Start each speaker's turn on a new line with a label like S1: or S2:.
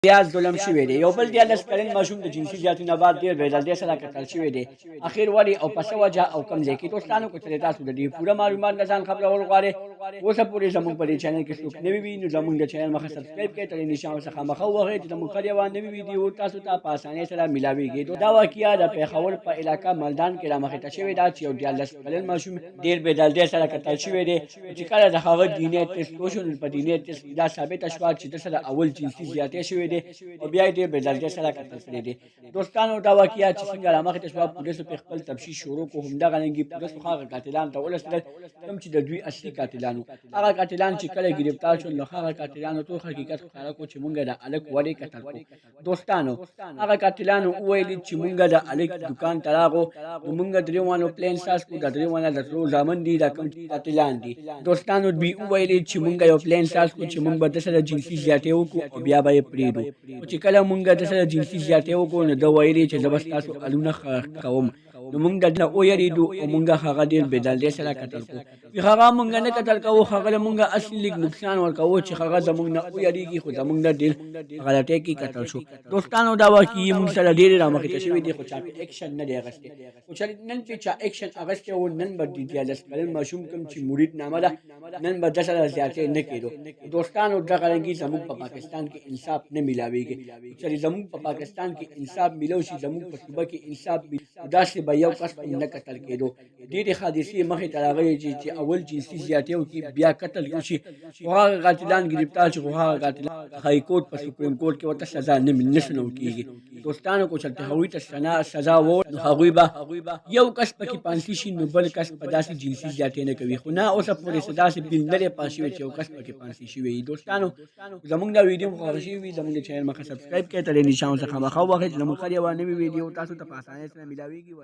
S1: بیا ظلم شوی دی یو بل 14 کلن ماشوم د جنسي زیاتي نه بعد ډېر بېدردۍ سره قتل شوی دی اخر ولې او په څه وجه او کوم ځای کې دوستانو که چېرې تاسو د دې پوره معلومات نه ځان خبرول غواړئ اوسه پورې زموږ په دې چینل کې څوک نوي وي نو زموږ د چینل مخه سبسکرایب کړئ تر نشان څخه مخه ووهئ چې زموږ هر یوه نوي ویډیو تاسو ته په اسانۍ سره میلاویږي دا واقعه د پېښور په علاقه ملدان کې رامخې ته شوې ده چې یو 14 کلن ماشوم ډېر بېدردۍ سره قتل شوی دی چې کله د هغه DNA ټسټ وشو نو په DNA ټسټ کې دا ثابته شوه چې د سره اول جنسي زیاتۍ شوی دی او بیا ډېر بېدردۍ سره قتل کړی دی دوستانو دا واقعه چې څنګه رامخې ته شوه پولیسو پرې خپل تفتیش شروع کړو همدغه رنګې پولیسو هغه قاتلان ته ورسېدل کوم چې د دوی اصلي قاتلانو هغه قاتلان چې کله ګرفتار شول نو هغه قاتلانو ټول حقیقت ښکاره کړو چې مونږ د هلک ولې قتل کړو دوستانو هغه قاتلانو وویل چې مونږ د هلک دکان ته راغلو نو مونږ درې وانو پلین ساز کړو د درې وانه د سرو زامن دي دا کوم قاتلان دي دوستانو دوی وویل چې مونږ یو پلین ساز کړو چې مونږ به د سره جنسي زیاتۍ وکړو او بیا به یې پرېږدو خو چې کله مونږ د سره جنسي زیاتۍ وکړو نو ده ویلې چې زه به ستاسو الونه کوم نو مونږ د نه ویریدو او مونږ هغه ډېر بېدردۍ سره قتل کړو هغه مونږ نه قتل کوو هغه له مونږ اصلي لږ نقصان ورکوو چې هغه زمونږ نه ویریږي خو زمونږ نه ډېر غلطۍ کې قتل شو دوستانو دا واقعي مونږ سره ډېرې رامخې ته شوې دي خو چا پې اکشن نه دی اخیستی خو چې نن پې چا اکشن اخیستی و نن به د 14 کلن ماشوم کوم چې مرید نامه ده نن به ده سره زیاتۍ نه کېدو دوستانو دغه رنګې زموږ په پاکستان کې انصاف نه میلاویږي چې زموږ په پاکستان کې انصاف میلو شي زموږ په صوبه کې انصاف داسې به یو کس هم نه قتل کېدو ډېرې حادثې مخې ته راغلې چې اول جنسي زیاتۍ وکړي بیا قتل وشي خو هغه قاتلان ګرفتار شي خو هغه قاتلان های کورټ په سپریم کورټ کې ورته سزا نه شنو کېږي دوستانو کو چلته هغوی ته سزا و نو هغوی به یو کس پکې پانسي شي نو بل کس په داسې جنسي زیاتۍ نه کوي خو نه اوسه پورې داسې بل نه دی پاس شوی چې یو کس پکې پانسي شوی دوستانو زموږ دا ویډیو خوښ شوي وي زموږ د چینل مخه سبسکرایب کړئ تر نشان څخه مخه ووهئ چې زموږ هر یوه نوې ویډیو تاسو ته په اسانۍ سره میلاویږي